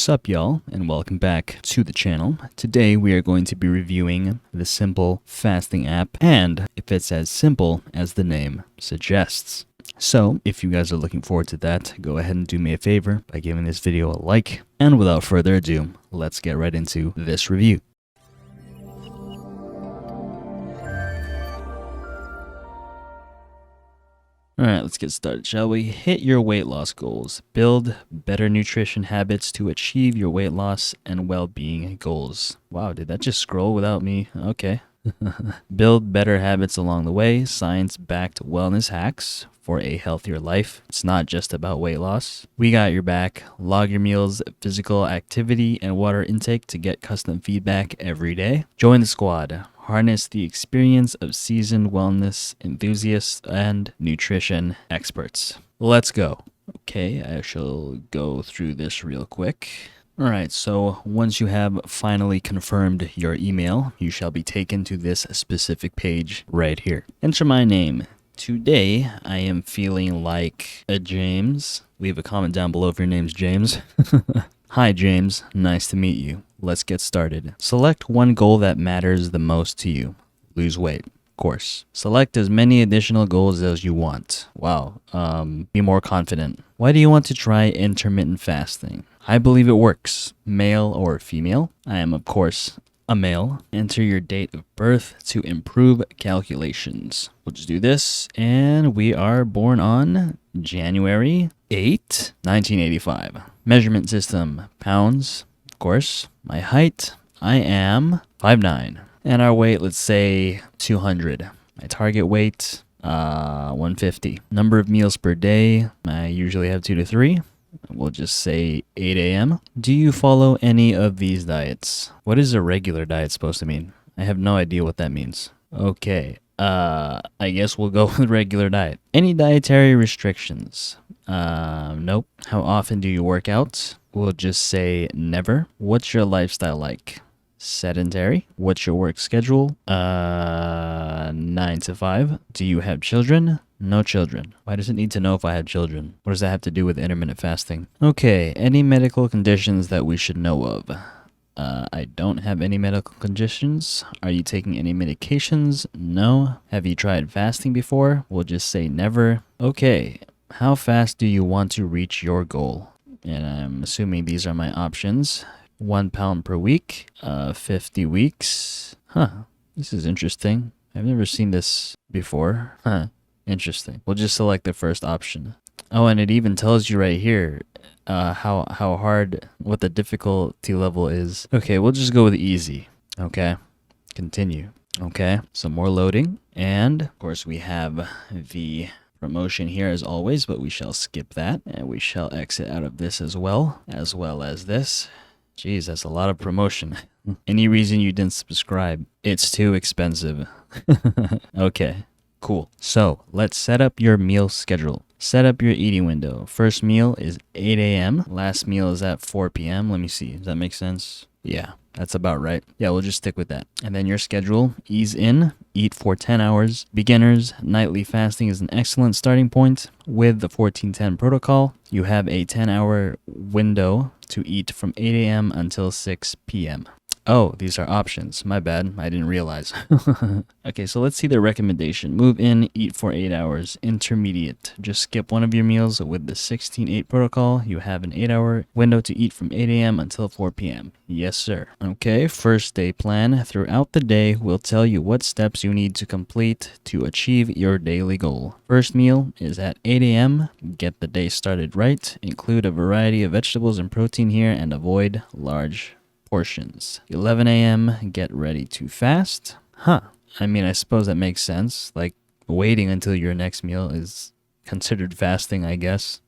Sup y'all, and welcome back to the channel. Today we are going to be reviewing the Simple Fasting app, and if it's as simple as the name suggests. So, if you guys are looking forward to that, go ahead and do me a favor by giving this video a like, and without further ado, let's get right into this review. Alright, let's get started, shall we? Hit your weight loss goals. Build better nutrition habits to achieve your weight loss and well-being goals. Wow, did that just scroll without me? Okay. Build better habits along the way. Science-backed wellness hacks for a healthier life. It's not just about weight loss. We got your back. Log your meals, physical activity, and water intake to get custom feedback every day. Join the squad. Harness the experience of seasoned wellness enthusiasts and nutrition experts. Let's go. Okay, I shall go through this real quick. Alright, so once you have finally confirmed your email, you shall be taken to this specific page right here. Enter my name. Today, I am feeling like a James. Leave a comment down below if your name's James. Hi James, nice to meet you. Let's get started. Select one goal that matters the most to you. Lose weight, of course. Select as many additional goals as you want. Wow, be more confident. Why do you want to try intermittent fasting? I believe it works. Male or female? I am, of course, a male. Enter your date of birth to improve calculations. We'll just do this, and we are born on January 8, 1985. Measurement system, pounds, of course. My height, I am 5'9". And our weight, let's say 200. My target weight, 150. Number of meals per day, I usually have 2 to 3. We'll just say 8 a.m. Do you follow any of these diets? What is a regular diet supposed to mean? I have no idea what that means. Okay, I guess we'll go with regular diet. Any dietary restrictions? Nope. How often do you work out? We'll just say never. What's your lifestyle like? Sedentary. What's your work schedule? 9 to 5. Do you have children? No children. Why does it need to know if I have children? What does that have to do with intermittent fasting? Okay, any medical conditions that we should know of? I don't have any medical conditions. Are you taking any medications? No. Have you tried fasting before? We'll just say never. Okay, how fast do you want to reach your goal? And I'm assuming these are my options. 1 pound per week, 50 weeks. This is interesting. I've never seen this before. Interesting. We'll just select the first option. Oh, and it even tells you right here how hard, what the difficulty level is. Okay, we'll just go with easy. Okay, continue. Okay, some more loading. And of course we have the promotion here as always, but we shall skip that. And we shall exit out of this as well as this. Jeez, that's a lot of promotion. Any reason you didn't subscribe? It's too expensive. Okay, cool. So let's set up your meal schedule. Set up your eating window. First meal is 8 a.m. Last meal is at 4 p.m. Let me see. Does that make sense? Yeah, that's about right. Yeah, we'll just stick with that. And then your schedule, ease in, eat for 10 hours. Beginners, nightly fasting is an excellent starting point. With the 14-10 protocol, you have a 10-hour window to eat from 8 a.m. until 6 p.m. Oh, these are options. My bad. I didn't realize. Okay, so let's see the recommendation. Move in, eat for 8 hours. Intermediate. Just skip one of your meals. With the 16-8 protocol, you have an 8-hour window to eat from 8 a.m. until 4 p.m. Yes, sir. Okay, first day plan. Throughout the day, we'll tell you what steps you need to complete to achieve your daily goal. First meal is at 8 a.m. Get the day started right. Include a variety of vegetables and protein here and avoid large portions. 11 a.m. Get ready to fast. I mean, I suppose that makes sense. Like, waiting until your next meal is considered fasting, I guess.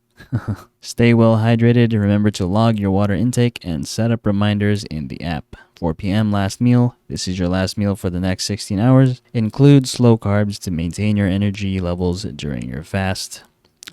Stay well hydrated. Remember to log your water intake and set up reminders in the app. 4 p.m. last meal. This is your last meal for the next 16 hours. Include slow carbs to maintain your energy levels during your fast.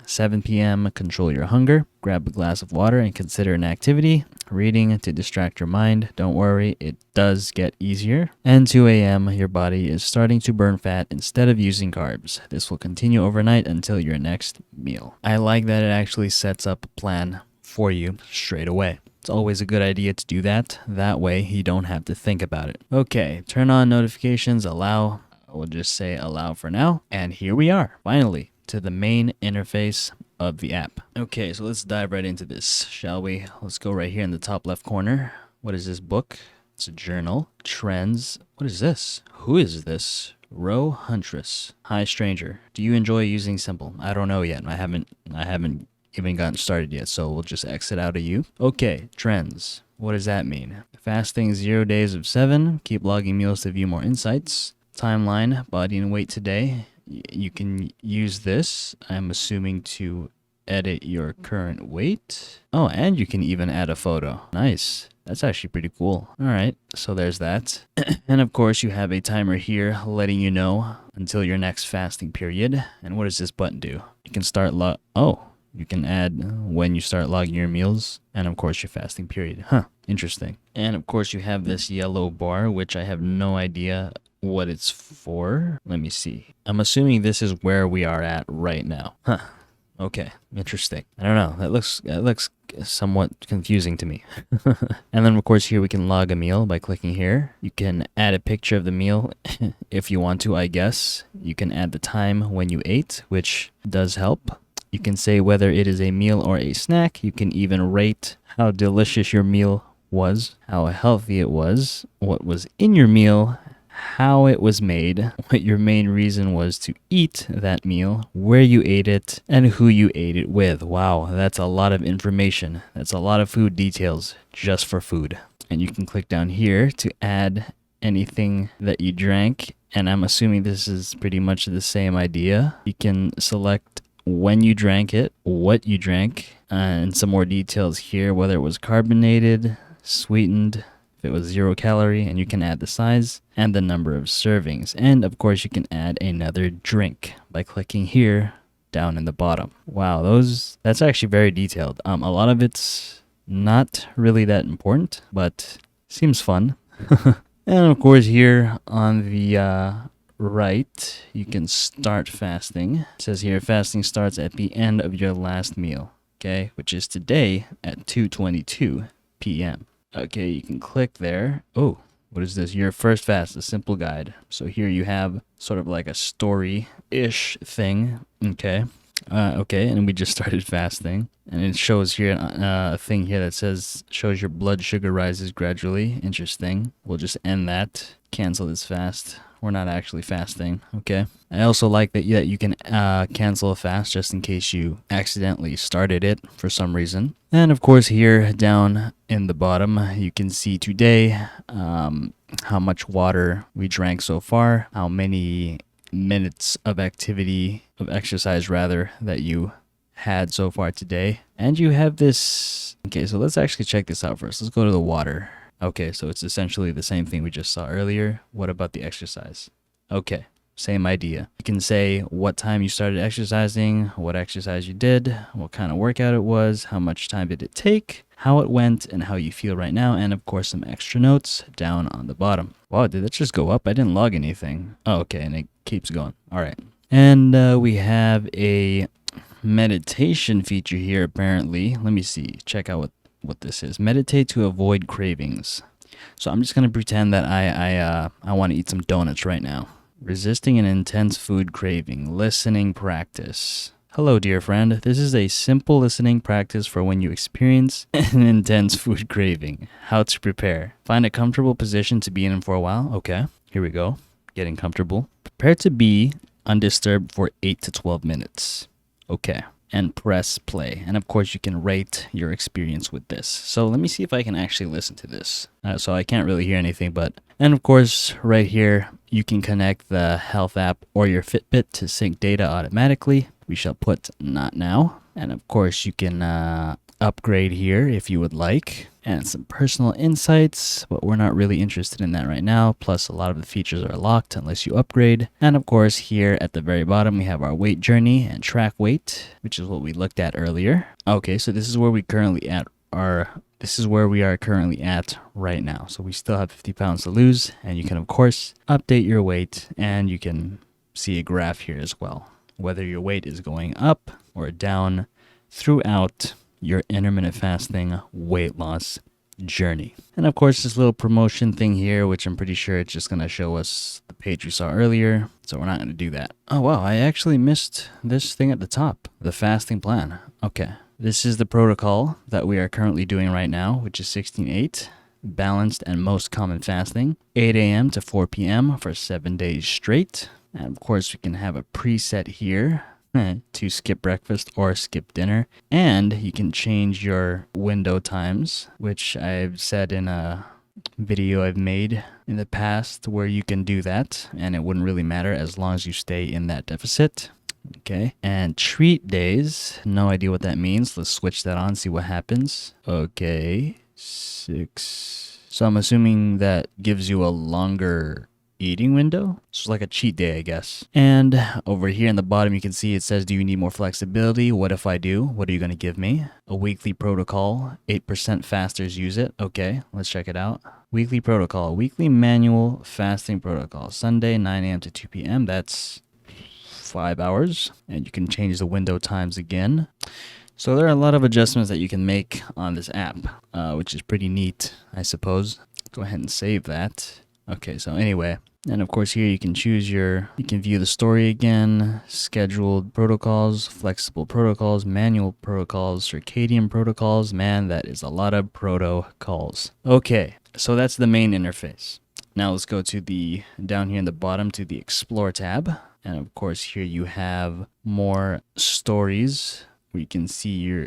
7 p.m. Control your hunger. Grab a glass of water and consider an activity. Reading to distract your mind. Don't worry, it does get easier. And 2 a.m. Your body is starting to burn fat instead of using carbs. This will continue overnight until your next meal. I like that it actually sets up a plan for you straight away. It's always a good idea to do that. That way you don't have to think about it. Okay, turn on notifications, allow. We'll just say allow for now. And here we are, finally, to the main interface of the app. Okay, so let's dive right into this, shall we? Let's go right here in the top left corner. What is this book? It's a journal. Trends. What is this? Who is this? Row Huntress. Hi, stranger. Do you enjoy using simple? I don't know yet. I haven't even gotten started yet, so we'll just exit out of you. Okay, trends. What does that mean? Fasting 0 days of 7. Keep logging meals to view more insights. Timeline, body and weight today. You can use this, I'm assuming, to edit your current weight. Oh, and you can even add a photo. Nice. That's actually pretty cool. All right, so there's that. And of course, you have a timer here letting you know until your next fasting period. And what does this button do? You can start you can add when you start logging your meals and of course your fasting period. Huh, interesting. And of course, you have this yellow bar, which I have no idea what it's for. Let me see. I'm assuming this is where we are at right now. Huh. Okay, interesting. I don't know. That looks somewhat confusing to me. And then of course here we can log a meal by clicking here. You can add a picture of the meal if you want to, I guess. You can add the time when you ate, which does help. You can say whether it is a meal or a snack. You can even rate how delicious your meal was, how healthy it was, what was in your meal, how it was made, what your main reason was to eat that meal, where you ate it, and who you ate it with. Wow, that's a lot of information. That's a lot of food details just for food. And you can click down here to add anything that you drank. And I'm assuming this is pretty much the same idea. You can select when you drank it, what you drank, and some more details here, whether it was carbonated, sweetened, if it was 0 calorie, and you can add the size and the number of servings. And of course, you can add another drink by clicking here down in the bottom. Wow, that's actually very detailed. A lot of it's not really that important, but seems fun. And of course, here on the right, you can start fasting. It says here, fasting starts at the end of your last meal, okay, which is today at 2:22 p.m. Okay, you can click there. Oh, what is this? Your first fast, a simple guide. So here you have sort of like a story-ish thing. Okay. Okay, and we just started fasting. And it shows here a thing here that shows your blood sugar rises gradually. Interesting. We'll just end that. Cancel this fast. We're not actually fasting, okay? I also like that you can cancel a fast just in case you accidentally started it for some reason. And of course here down in the bottom, you can see today how much water we drank so far, how many minutes of exercise that you had so far today. And you have this, okay, so let's actually check this out first. Let's go to the water. Okay, so it's essentially the same thing we just saw earlier. What about the exercise? Okay, same idea. You can say what time you started exercising, what exercise you did, what kind of workout it was, how much time did it take, how it went, and how you feel right now, and of course some extra notes down on the bottom. Wow, did that just go up? I didn't log anything. Oh, okay, and it keeps going. All right. And we have a meditation feature here apparently. Let me see. Check out what this is. Meditate to avoid cravings. So I'm just going to pretend that I want to eat some donuts right now. Resisting an intense food craving. Listening practice. Hello, dear friend. This is a simple listening practice for when you experience an intense food craving. How to prepare. Find a comfortable position to be in for a while. Okay, here we go. Getting comfortable. Prepare to be undisturbed for 8 to 12 minutes. Okay. And press play. And of course, you can rate your experience with this. So let me see if I can actually listen to this. So I can't really hear anything, and of course, right here, you can connect the health app or your Fitbit to sync data automatically. We shall put not now. And of course, you can upgrade here if you would like. And some personal insights, but we're not really interested in that right now. Plus, a lot of the features are locked unless you upgrade. And of course, here at the very bottom, we have our weight journey and track weight, which is what we looked at earlier. Okay, so this is where we are currently at right now. So we still have 50 pounds to lose, and you can of course update your weight, and you can see a graph here as well, whether your weight is going up or down throughout your intermittent fasting weight loss journey. And of course, this little promotion thing here, which I'm pretty sure it's just going to show us the page we saw earlier. So we're not going to do that. Oh, wow. I actually missed this thing at the top, the fasting plan. Okay. This is the protocol that we are currently doing right now, which is 16-8, balanced and most common fasting, 8 a.m. to 4 p.m. for 7 days straight. And of course, we can have a preset here to skip breakfast or skip dinner. And you can change your window times, which I've said in a video I've made in the past where you can do that and it wouldn't really matter as long as you stay in that deficit. Okay, and treat days, no idea what that means. Let's switch that on, see what happens. Okay, 6. So I'm assuming that gives you a longer eating window. So it's like a cheat day, I guess. And over here in the bottom, you can see it says, do you need more flexibility? What if I do? What are you going to give me? A weekly protocol. 8% fasters use it. Okay, let's check it out. Weekly protocol, weekly manual fasting protocol. Sunday, 9 a.m. to 2 p.m. That's 5 hours. And you can change the window times again. So there are a lot of adjustments that you can make on this app, which is pretty neat, I suppose. Go ahead and save that. Okay, so anyway, and of course here you can choose you can view the story again, scheduled protocols, flexible protocols, manual protocols, circadian protocols. Man, that is a lot of protocols. Okay, so that's the main interface. Now let's go to down here in the bottom to the Explore tab. And of course here you have more stories where you can see your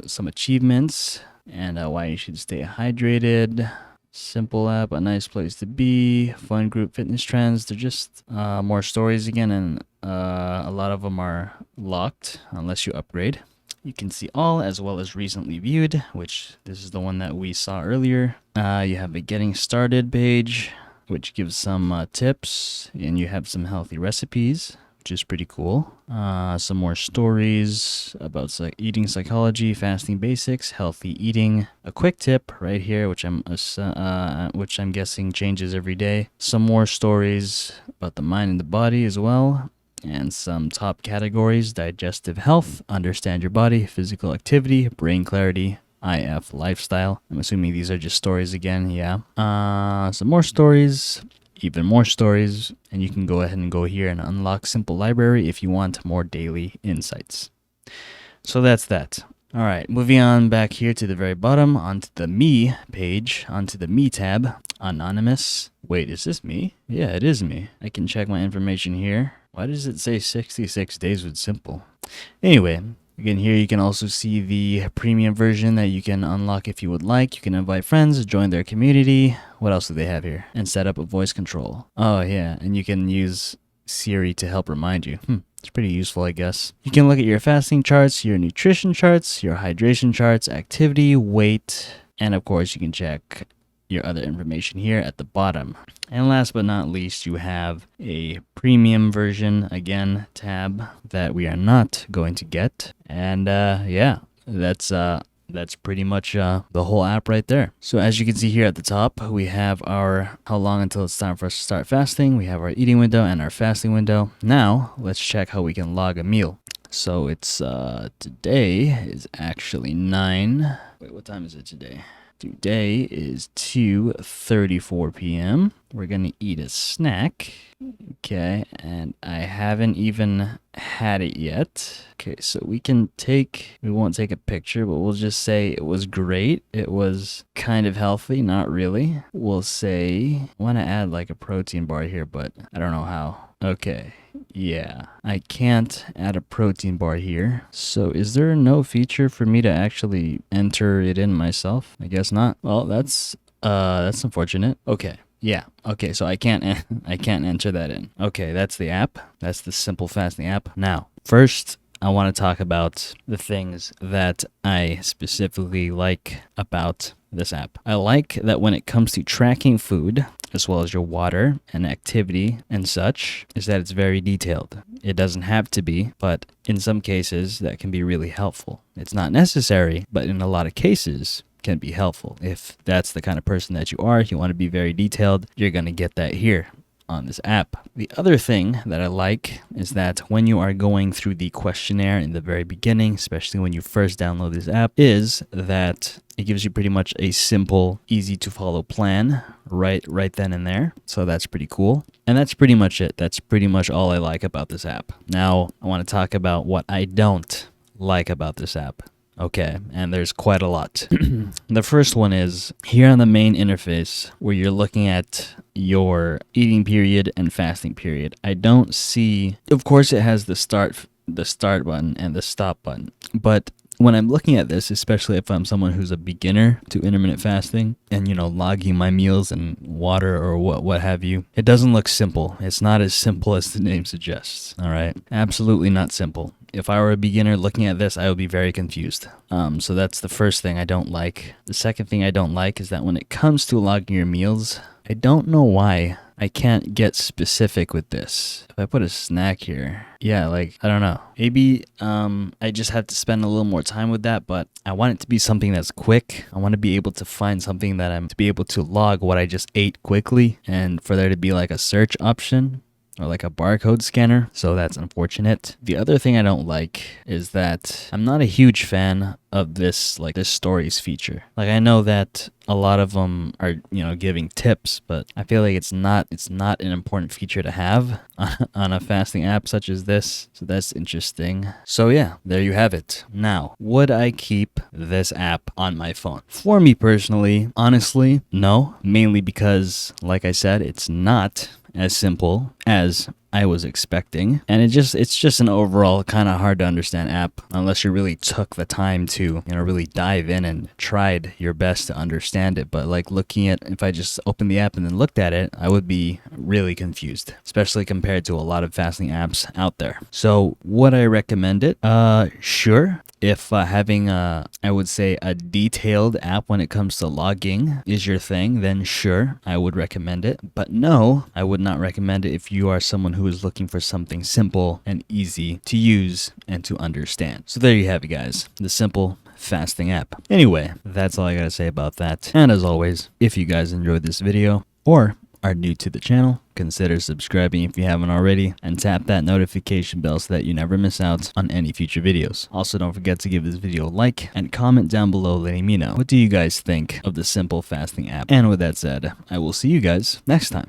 some achievements and why you should stay hydrated. Simple app, a nice place to be, fun group fitness trends. They're just more stories again, and a lot of them are locked unless you upgrade. You can see all as well as recently viewed, which this is the one that we saw earlier. You have a getting started page, which gives some tips, and you have some healthy recipes, which is pretty cool. Some more stories about eating psychology, fasting basics, healthy eating. A quick tip right here, which I'm guessing changes every day. Some more stories about the mind and the body as well. And some top categories: digestive health, understand your body, physical activity, brain clarity, IF lifestyle. I'm assuming these are just stories again. Yeah. Some more stories. Even more stories, and you can go ahead and go here and unlock simple library if you want more daily insights. So that's that. All right, moving on back here to the very bottom onto the Me page, onto the Me tab, anonymous. Wait, is this me? Yeah, it is me. I can check my information here. Why does it say 66 days with simple? Anyway, again, here you can also see the premium version that you can unlock if you would like. You can invite friends, join their community. What else do they have here? And set up a voice control. Oh, yeah, and you can use Siri to help remind you. It's pretty useful, I guess. You can look at your fasting charts, your nutrition charts, your hydration charts, activity, weight, and of course, you can check your other information here at the bottom. And last but not least, you have a premium version, again, tab that we are not going to get. And yeah, that's pretty much the whole app right there. So as you can see here at the top, we have our how long until it's time for us to start fasting. We have our eating window and our fasting window. Now, let's check how we can log a meal. So it's today is actually 9. Wait, what time is it today? Today is 2:34 p.m. We're going to eat a snack. Okay, and I haven't even had it yet. Okay, so we won't take a picture, but we'll just say it was great. It was kind of healthy, not really. We'll say, I want to add like a protein bar here, but I don't know how. Okay, yeah, I can't add a protein bar here. So is there no feature for me to actually enter it in myself? I guess not. Well, that's unfortunate. Okay. Yeah. Okay. So I can't enter that in. Okay. That's the app. That's the Simple Fasting app. Now, first, I want to talk about the things that I specifically like about this app. I like that when it comes to tracking food, as well as your water and activity and such, is that it's very detailed. It doesn't have to be, but in some cases that can be really helpful. It's not necessary, but in a lot of cases can be helpful. If that's the kind of person that you are, you want to be very detailed, you're going to get that here. on this app. The other thing that I like is that when you are going through the questionnaire in the very beginning, especially when you first download this app, is that it gives you pretty much a simple, easy to follow plan right then and there. So that's pretty cool. And that's pretty much it. That's pretty much all I like about this app. Now, I want to talk about what I don't like about this app. Okay, and there's quite a lot. The first one is here on the main interface where you're looking at your eating period and fasting period. I don't see, of course it has the start button and the stop button, but when I'm looking at this, especially if I'm someone who's a beginner to intermittent fasting and, logging my meals and water or what have you, it doesn't look simple. It's not as simple as the name suggests. All right. Absolutely not simple. If I were a beginner looking at this, I would be very confused. So that's the first thing I don't like. The second thing I don't like is that when it comes to logging your meals, I don't know why I can't get specific with this. If I put a snack here, yeah, I don't know. Maybe I just have to spend a little more time with that, but I want it to be something that's quick. I want to be able to find something to be able to log what I just ate quickly, and for there to be like a search option or like a barcode scanner. So that's unfortunate. The other thing I don't like is that I'm not a huge fan of this stories feature. I know that a lot of them are, giving tips, but I feel like it's not an important feature to have on a fasting app such as this. So that's interesting. So yeah, there you have it. Now, would I keep this app on my phone? For me personally, honestly, no. Mainly because, like I said, it's not as simple as I was expecting, and it's just an overall kind of hard to understand app unless you really took the time to really dive in and tried your best to understand it. But looking at, if I just opened the app and then looked at it, I would be really confused, especially compared to a lot of fasting apps out there. So would I recommend it? Sure. If having I would say a detailed app when it comes to logging is your thing, then sure, I would recommend it. But no, I would not recommend it if you are someone who is looking for something simple and easy to use and to understand. So there you have it, guys. The simple fasting app. Anyway, that's all I gotta say about that. And as always, if you guys enjoyed this video or are new to the channel, consider subscribing if you haven't already, and tap that notification bell so that you never miss out on any future videos. Also, don't forget to give this video a like and comment down below letting me know what do you guys think of the simple fasting app. And with that said, I will see you guys next time.